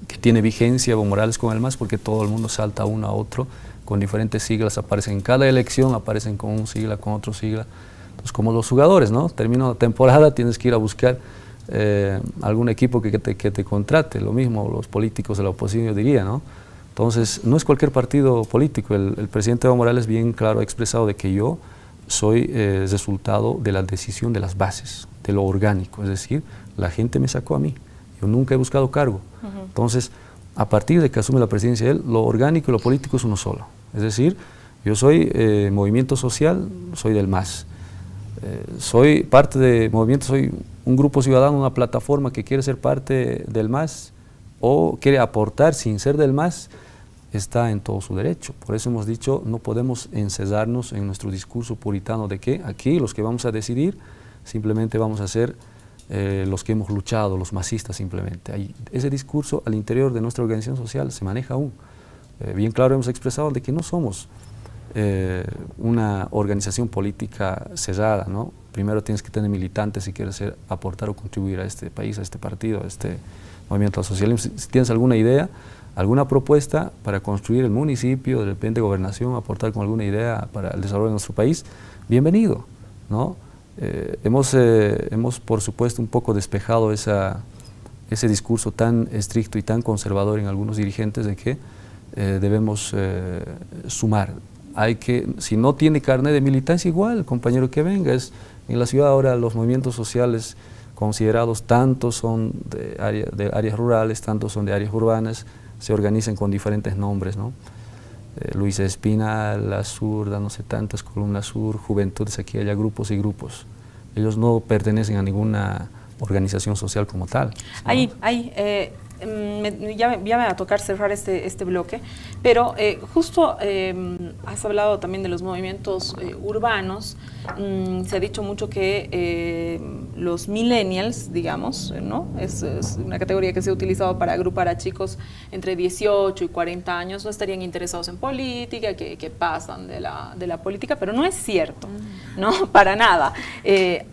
que tiene vigencia Evo Morales con el MAS, porque todo el mundo salta uno a otro con diferentes siglas, aparecen en cada elección, aparecen con un sigla, con otro sigla. Entonces, como los jugadores, ¿no? Termina la temporada, tienes que ir a buscar algún equipo que te contrate, lo mismo los políticos de la oposición, yo diría, ¿no? Entonces, no es cualquier partido político. El presidente Evo Morales bien claro ha expresado de que yo soy resultado de la decisión de las bases, de lo orgánico, es decir, la gente me sacó a mí, yo nunca he buscado cargo. Entonces, a partir de que asume la presidencia él, lo orgánico y lo político es uno solo, es decir, yo soy movimiento social, soy del MAS. Soy parte de movimiento, soy un grupo ciudadano, una plataforma que quiere ser parte del MAS o quiere aportar sin ser del MAS, está en todo su derecho. Por eso hemos dicho, no podemos encesarnos en nuestro discurso puritano de que aquí los que vamos a decidir simplemente vamos a ser los que hemos luchado, los masistas simplemente. Ese discurso al interior de nuestra organización social se maneja aún. Bien claro hemos expresado de que no somos una organización política cerrada, ¿no? Primero tienes que tener militantes si quieres aportar o contribuir a este país, a este partido, a este movimiento social. Si tienes alguna idea, alguna propuesta para construir el municipio, de repente gobernación, aportar con alguna idea para el desarrollo de nuestro país, bienvenido, ¿no? Hemos por supuesto un poco despejado ese discurso tan estricto y tan conservador en algunos dirigentes de que debemos sumar. Si no tiene carnet de militancia, igual, compañero que venga. En la ciudad ahora los movimientos sociales considerados, tantos son de áreas rurales, tantos son de áreas urbanas, se organizan con diferentes nombres, ¿no? Luisa Espina, La Zurda, no sé tantas, Columna Sur, Juventudes, aquí hay grupos y grupos. Ellos no pertenecen a ninguna organización social como tal, ¿no? Ya me va a tocar cerrar este bloque, pero justo has hablado también de los movimientos urbanos. Se ha dicho mucho que los millennials, digamos, ¿no? Es una categoría que se ha utilizado para agrupar a chicos entre 18 y 40 años, no estarían interesados en política, que pasan de la política, pero no es cierto, ¿no? Para nada.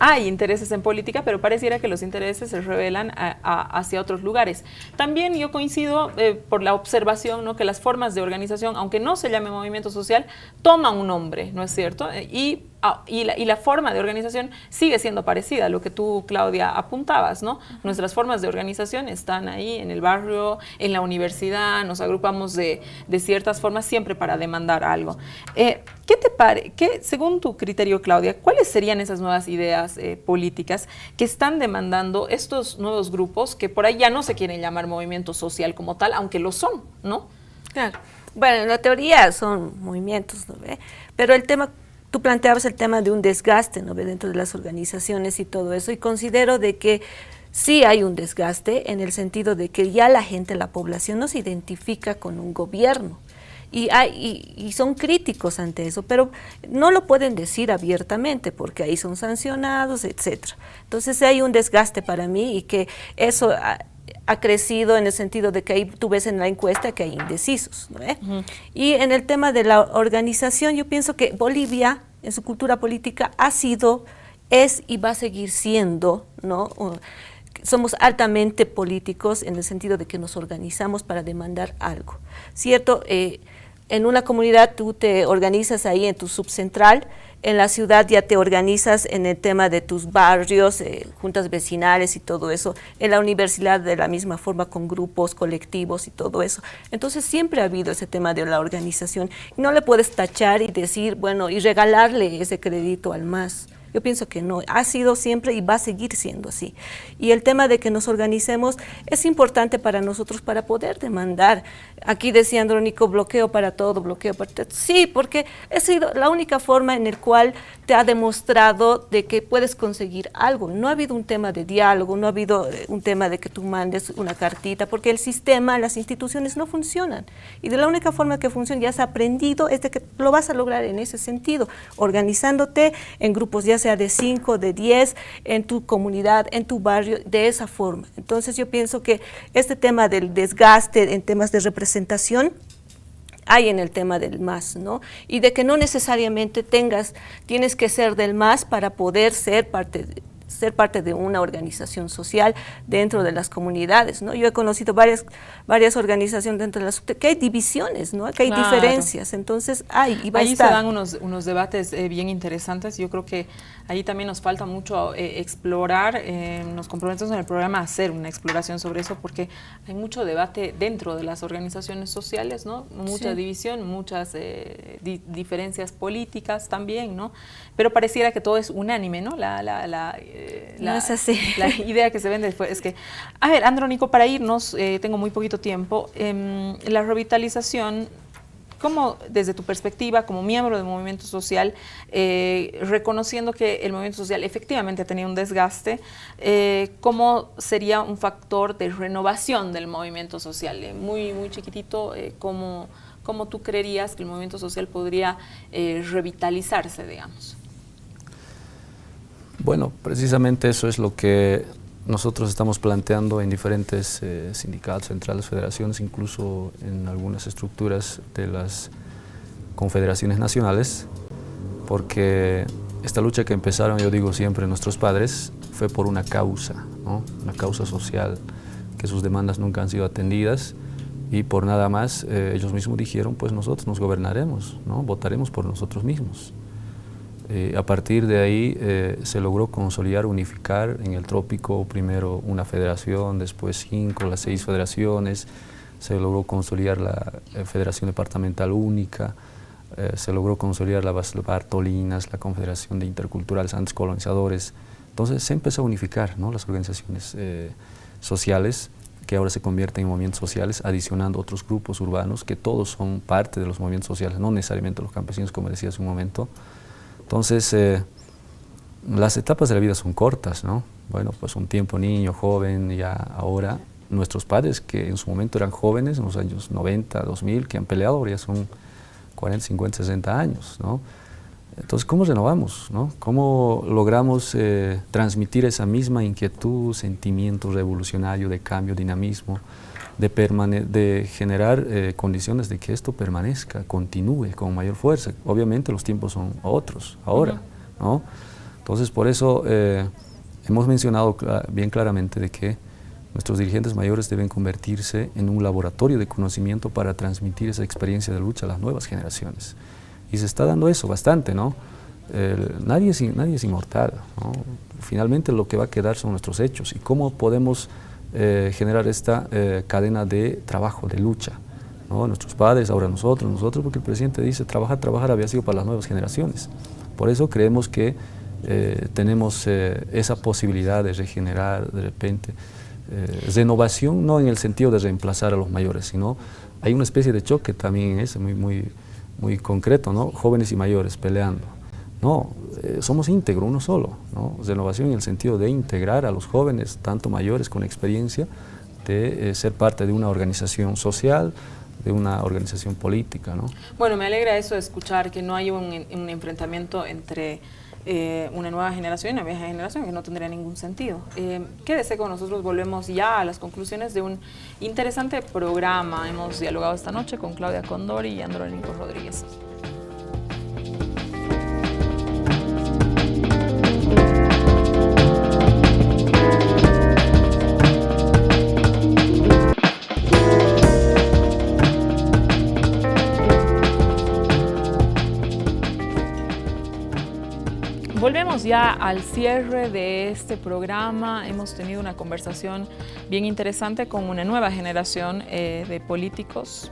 Hay intereses en política, pero pareciera que los intereses se revelan hacia otros lugares. También yo coincido por la observación, ¿no? Que las formas de organización, aunque no se llame movimiento social, toman un nombre, ¿no es cierto? Y la forma de organización sigue siendo parecida a lo que tú, Claudia, apuntabas, ¿no? Nuestras formas de organización están ahí en el barrio, en la universidad, nos agrupamos de ciertas formas siempre para demandar algo. Según tu criterio, Claudia, cuáles serían esas nuevas ideas políticas que están demandando estos nuevos grupos que por ahí ya no se quieren llamar movimiento social como tal, aunque lo son, ¿no? Claro. Bueno, en la teoría son movimientos, ¿no ve? Pero el tema, tú planteabas el tema de un desgaste, ¿no ve? Dentro de las organizaciones y todo eso, y considero de que sí hay un desgaste en el sentido de que ya la gente, la población no se identifica con un gobierno. y son críticos ante eso, pero no lo pueden decir abiertamente porque ahí son sancionados, etcétera. Entonces hay un desgaste para mí y que eso ha crecido en el sentido de que ahí tú ves en la encuesta que hay indecisos, ¿no? Y en el tema de la organización, yo pienso que Bolivia, en su cultura política, ha sido, es y va a seguir siendo, ¿no? Somos altamente políticos en el sentido de que nos organizamos para demandar algo, ¿cierto? En una comunidad tú te organizas ahí en tu subcentral, en la ciudad ya te organizas en el tema de tus barrios, juntas vecinales y todo eso, en la universidad de la misma forma con grupos, colectivos y todo eso. Entonces siempre ha habido ese tema de la organización y no le puedes tachar y decir, bueno, y regalarle ese crédito al MAS. Yo pienso que no, ha sido siempre y va a seguir siendo así. Y el tema de que nos organicemos es importante para nosotros para poder demandar. Aquí decía Andrónico, bloqueo para todo, bloqueo para todo. Sí, porque ha sido la única forma en la cual te ha demostrado de que puedes conseguir algo. No ha habido un tema de diálogo, no ha habido un tema de que tú mandes una cartita, porque el sistema, las instituciones no funcionan. Y de la única forma que funciona, ya has aprendido, es de que lo vas a lograr en ese sentido, organizándote en grupos, ya sea de 5, de 10, en tu comunidad, en tu barrio, de esa forma. Entonces yo pienso que este tema del desgaste en temas de representación hay en el tema del MAS, ¿no? Y de que no necesariamente tienes que ser del MAS para poder ser parte de una organización social dentro de las comunidades, ¿no? Yo he conocido varias organizaciones dentro de las que hay divisiones, ¿no? Que hay diferencias, entonces ahí va a estar. Se dan unos debates bien interesantes. Yo creo que ahí también nos falta mucho explorar, nos comprometemos en el programa a hacer una exploración sobre eso, porque hay mucho debate dentro de las organizaciones sociales, ¿no? Mucha división, muchas diferencias políticas también, ¿no? Pero pareciera que todo es unánime, ¿no? No es así. La idea que se vende después es que, a ver, Andrónico, para irnos, tengo muy poquito tiempo, la revitalización, ¿cómo desde tu perspectiva como miembro del movimiento social, reconociendo que el movimiento social efectivamente ha tenido un desgaste, cómo sería un factor de renovación del movimiento social? Muy chiquitito, ¿cómo tú creerías que el movimiento social podría revitalizarse, digamos? Bueno, precisamente eso es lo que nosotros estamos planteando en diferentes sindicatos, centrales, federaciones, incluso en algunas estructuras de las confederaciones nacionales, porque esta lucha que empezaron, yo digo siempre, nuestros padres, fue por una causa, ¿no? Una causa social, que sus demandas nunca han sido atendidas y por nada más ellos mismos dijeron, pues nosotros nos gobernaremos, ¿no? Votaremos por nosotros mismos. A partir de ahí se logró consolidar, unificar en el Trópico primero una federación, después 5, las 6 federaciones, se logró consolidar la Federación Departamental Única, se logró consolidar las Bartolinas, la Confederación de Interculturales Antes Colonizadores. Entonces se empezó a unificar, ¿no? Las organizaciones sociales, que ahora se convierten en movimientos sociales, adicionando otros grupos urbanos que todos son parte de los movimientos sociales, no necesariamente los campesinos, como decía hace un momento. Entonces, las etapas de la vida son cortas, ¿no? Bueno, pues un tiempo niño, joven, ya ahora nuestros padres, que en su momento eran jóvenes, en los años 90, 2000, que han peleado, ahora ya son 40, 50, 60 años, ¿no? Entonces, ¿cómo renovamos, no? ¿Cómo logramos transmitir esa misma inquietud, sentimiento revolucionario de cambio, dinamismo, de generar condiciones de que esto permanezca, continúe con mayor fuerza? Obviamente los tiempos son otros ahora, ¿no? Entonces por eso hemos mencionado bien claramente de que nuestros dirigentes mayores deben convertirse en un laboratorio de conocimiento para transmitir esa experiencia de lucha a las nuevas generaciones. Y se está dando eso bastante, ¿no? Nadie es inmortal, ¿no? Finalmente lo que va a quedar son nuestros hechos y cómo podemos generar esta cadena de trabajo, de lucha, ¿no? Nuestros padres, ahora nosotros, porque el presidente dice trabajar había sido para las nuevas generaciones. Por eso creemos que tenemos esa posibilidad de regenerar de repente, renovación, no en el sentido de reemplazar a los mayores, sino hay una especie de choque también ese, muy concreto, ¿no? Jóvenes y mayores peleando. No, somos íntegro, uno solo, ¿no? Renovación en el sentido de integrar a los jóvenes, tanto mayores con experiencia, de ser parte de una organización social, de una organización política, ¿no? Bueno, me alegra eso de escuchar que no hay un enfrentamiento entre una nueva generación y una vieja generación, que no tendría ningún sentido. Quédese con nosotros, volvemos ya a las conclusiones de un interesante programa. Hemos dialogado esta noche con Claudia Condori y Andrónico Rodríguez. Volvemos ya al cierre de este programa. Hemos tenido una conversación bien interesante con una nueva generación de políticos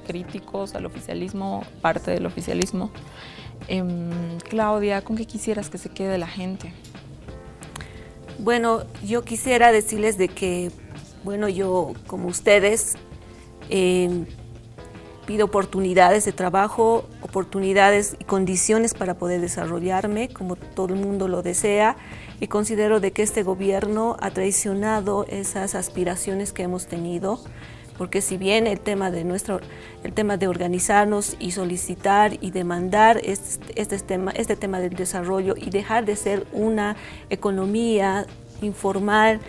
críticos al oficialismo, parte del oficialismo. Claudia, ¿con qué quisieras que se quede la gente? Bueno, yo quisiera decirles de que, bueno, yo como ustedes pido oportunidades de trabajo, oportunidades y condiciones para poder desarrollarme, como todo el mundo lo desea, y considero de que este gobierno ha traicionado esas aspiraciones que hemos tenido, porque si bien el tema de organizarnos y solicitar y demandar este tema del desarrollo y dejar de ser una economía informal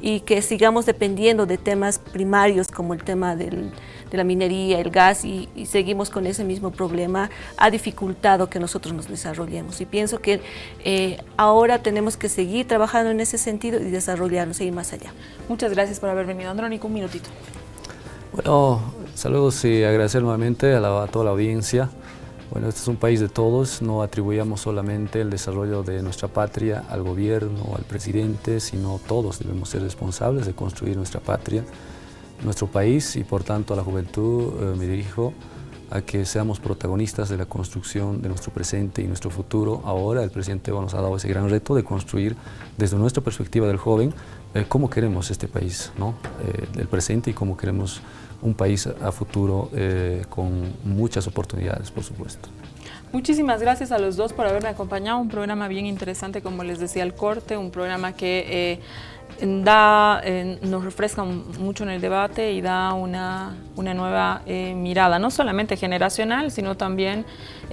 y que sigamos dependiendo de temas primarios como el tema de la minería, el gas, y seguimos con ese mismo problema, ha dificultado que nosotros nos desarrollemos. Y pienso que ahora tenemos que seguir trabajando en ese sentido y desarrollarnos e ir más allá. Muchas gracias por haber venido, Andrónico. Un minutito. Bueno, saludos y agradecer nuevamente a toda la audiencia. Bueno, este es un país de todos, no atribuyamos solamente el desarrollo de nuestra patria al gobierno o al presidente, sino todos debemos ser responsables de construir nuestra patria, nuestro país, y por tanto a la juventud me dirijo a que seamos protagonistas de la construcción de nuestro presente y nuestro futuro. Ahora el presidente Evo nos ha dado ese gran reto de construir desde nuestra perspectiva del joven cómo queremos este país, ¿no? El presente, y cómo queremos un país a futuro con muchas oportunidades, por supuesto. Muchísimas gracias a los dos por haberme acompañado. Un programa bien interesante, como les decía al corte, un programa que nos refresca mucho en el debate y da una nueva mirada, no solamente generacional, sino también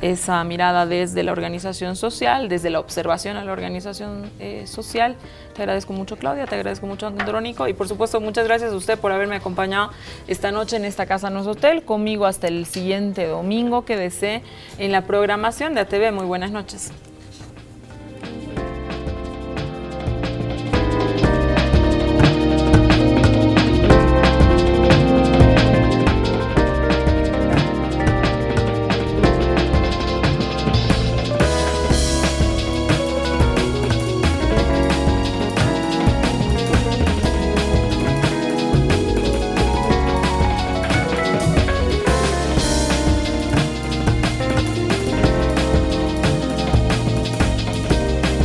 esa mirada desde la organización social, desde la observación a la organización social. Te agradezco mucho, Claudia, te agradezco mucho, Andrónico, y por supuesto muchas gracias a usted por haberme acompañado esta noche en esta Casa Nos Hotel, conmigo hasta el siguiente domingo. Quédese en la programación de ATV. Muy buenas noches.